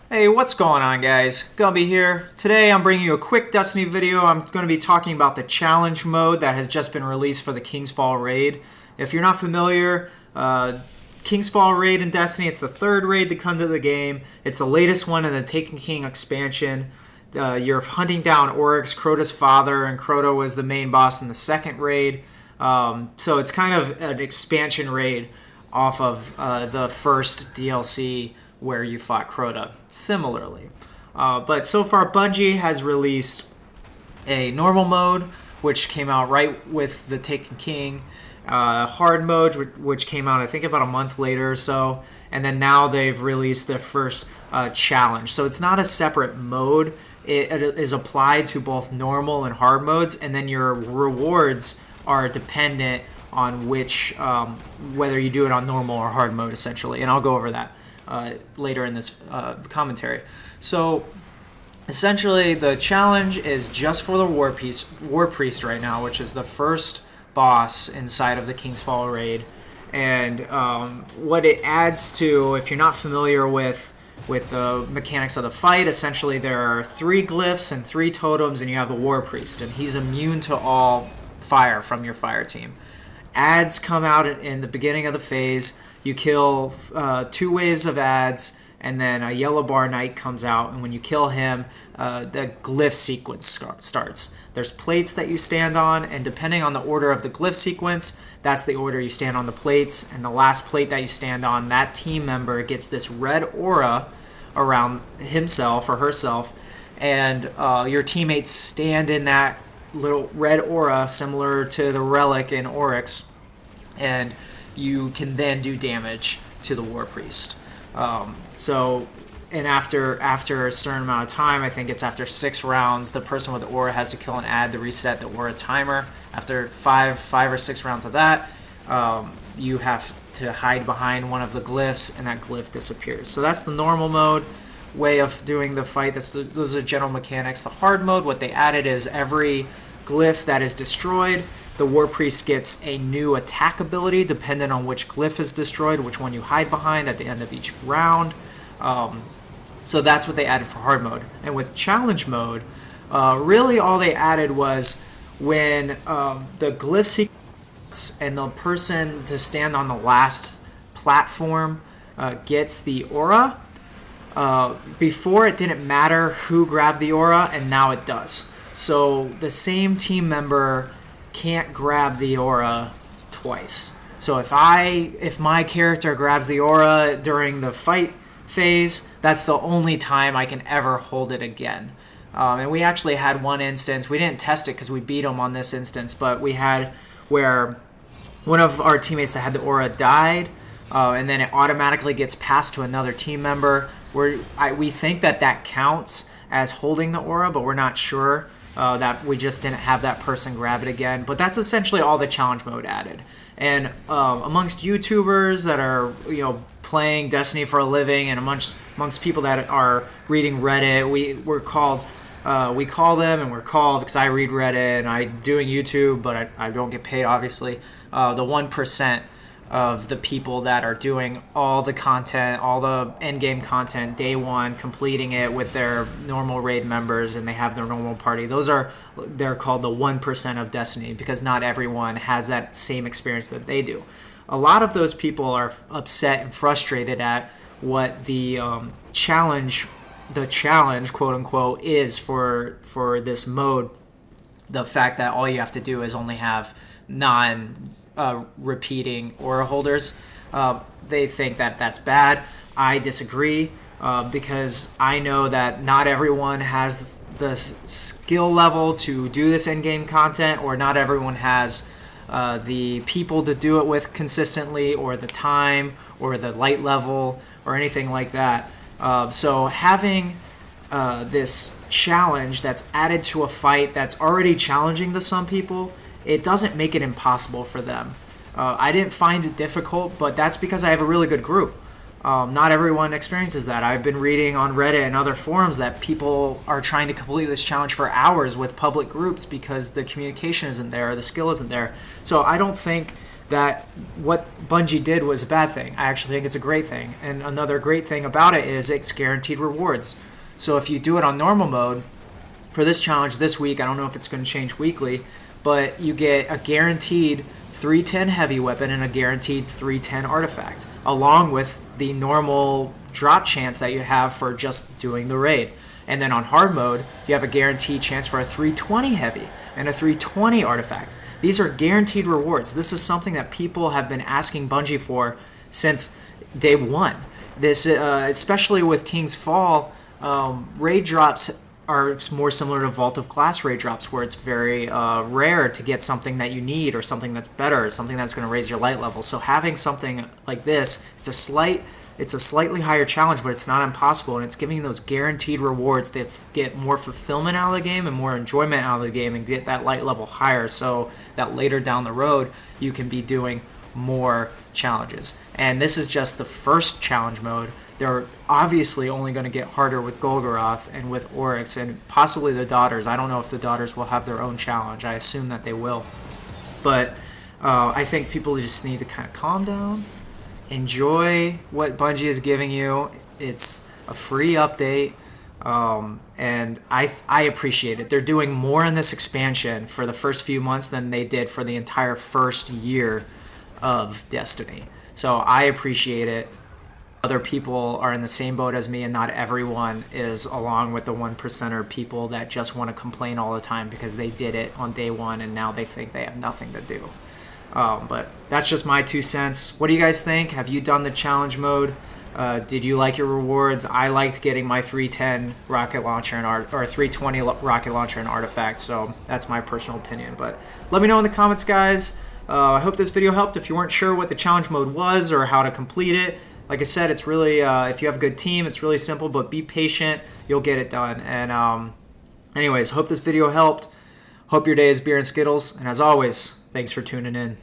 Hey, what's going on, guys? Gumby here. Today I'm bringing you a quick Destiny video. I'm going to be talking about the challenge mode that has just been released for the King's Fall raid. If you're not familiar, King's Fall raid in Destiny, it's the third raid to come to the game. It's the latest one in the Taken King expansion. You're hunting down Oryx, Crota's father, and Crota was the main boss in the second raid. So it's kind of an expansion raid off of the first DLC where you fought Crota similarly. But so far, Bungie has released a normal mode, which came out right with the Taken King, hard mode, which came out I think about a month later or so, and then now they've released their first challenge. So it's not a separate mode. It is applied to both normal and hard modes, and then your rewards are dependent on which, whether you do it on normal or hard mode, essentially. And I'll go over that later in this commentary. So essentially, the challenge is just for the Warpriest right now, which is the first boss inside of the King's Fall raid. And what it adds to, if you're not familiar with the mechanics of the fight, essentially there are 3 glyphs and 3 totems, and you have the Warpriest, and he's immune to all fire from your fire team. Ads come out in the beginning of the phase. You kill 2 waves of ads, and then a yellow bar knight comes out, and when you kill him, the glyph sequence starts. There's plates that you stand on, and depending on the order of the glyph sequence, that's the order you stand on the plates, and the last plate that you stand on, that team member gets this red aura around himself or herself, and your teammates stand in that little red aura similar to the relic in Oryx, and you can then do damage to the Warpriest. And after a certain amount of time, I think it's after 6 rounds, the person with the aura has to kill an ad to reset the aura timer. After 5 or 6 rounds of that, you have to hide behind one of the glyphs, and that glyph disappears. So that's the normal mode way of doing the fight. Those are general mechanics. The hard mode, what they added is every glyph that is destroyed, the Warpriest gets a new attack ability depending on which glyph is destroyed, which one you hide behind at the end of each round. So that's what they added for hard mode. And with challenge mode, really all they added was when the glyph sequence and the person to stand on the last platform gets the aura. Before it didn't matter who grabbed the aura, and now it does. So the same team member can't grab the aura twice. So if my character grabs the aura during the fight phase, that's the only time I can ever hold it again. And we actually had one instance, we didn't test it because we beat them on this instance, but we had where one of our teammates that had the aura died, and then it automatically gets passed to another team member. We think that counts as holding the aura, but we're not sure. That we just didn't have that person grab it again. But that's essentially all the challenge mode added. And amongst YouTubers that are playing Destiny for a living, and amongst people that are reading Reddit, we call them, and we're called because I read Reddit and I'm doing YouTube, but I don't get paid, obviously. The 1% of the people that are doing all the content, all the endgame content, day one, completing it with their normal raid members, and they have their normal party. They're called the 1% of Destiny, because not everyone has that same experience that they do. A lot of those people are upset and frustrated at what the challenge, quote unquote, is for this mode. The fact that all you have to do is only have repeating aura holders. They think that that's bad. I disagree, because I know that not everyone has the skill level to do this in-game content, or not everyone has the people to do it with consistently, or the time, or the light level, or anything like that. So having this challenge that's added to a fight that's already challenging to some people, it doesn't make it impossible for them. I didn't find it difficult, but that's because I have a really good group. Not everyone experiences that. I've been reading on Reddit and other forums that people are trying to complete this challenge for hours with public groups because the communication isn't there, the skill isn't there. So I don't think that what Bungie did was a bad thing. I actually think it's a great thing. And another great thing about it is it's guaranteed rewards. So if you do it on normal mode, for this challenge this week, I don't know if it's going to change weekly, but you get a guaranteed 310 heavy weapon and a guaranteed 310 artifact, along with the normal drop chance that you have for just doing the raid. And then on hard mode, you have a guaranteed chance for a 320 heavy and a 320 artifact. These are guaranteed rewards. This is something that people have been asking Bungie for since day one. This, especially with King's Fall, raid drops are more similar to Vault of Glass raid drops, where it's very rare to get something that you need or something that's better, something that's going to raise your light level. So having something like this, it's a slightly higher challenge, but it's not impossible, and it's giving you those guaranteed rewards to get more fulfillment out of the game and more enjoyment out of the game and get that light level higher, so that later down the road you can be doing more challenges. And this is just the first challenge mode. They're obviously only going to get harder with Golgoroth and with Oryx and possibly the Daughters. I don't know if the Daughters will have their own challenge. I assume that they will. But I think people just need to kind of calm down, enjoy what Bungie is giving you. It's a free update, and I appreciate it. They're doing more in this expansion for the first few months than they did for the entire first year of Destiny. So I appreciate it. Other people are in the same boat as me, and not everyone is along with the 1%er people that just want to complain all the time because they did it on day one and now they think they have nothing to do. But that's just my 2 cents. What do you guys think? Have you done the challenge mode? Did you like your rewards? I liked getting my 310 rocket launcher and or 320 rocket launcher and artifact, so that's my personal opinion. But let me know in the comments, guys. I hope this video helped. If you weren't sure what the challenge mode was or how to complete it, like I said, it's really, if you have a good team, it's really simple, but be patient. You'll get it done. And anyways, hope this video helped. Hope your day is beer and Skittles. And as always, thanks for tuning in.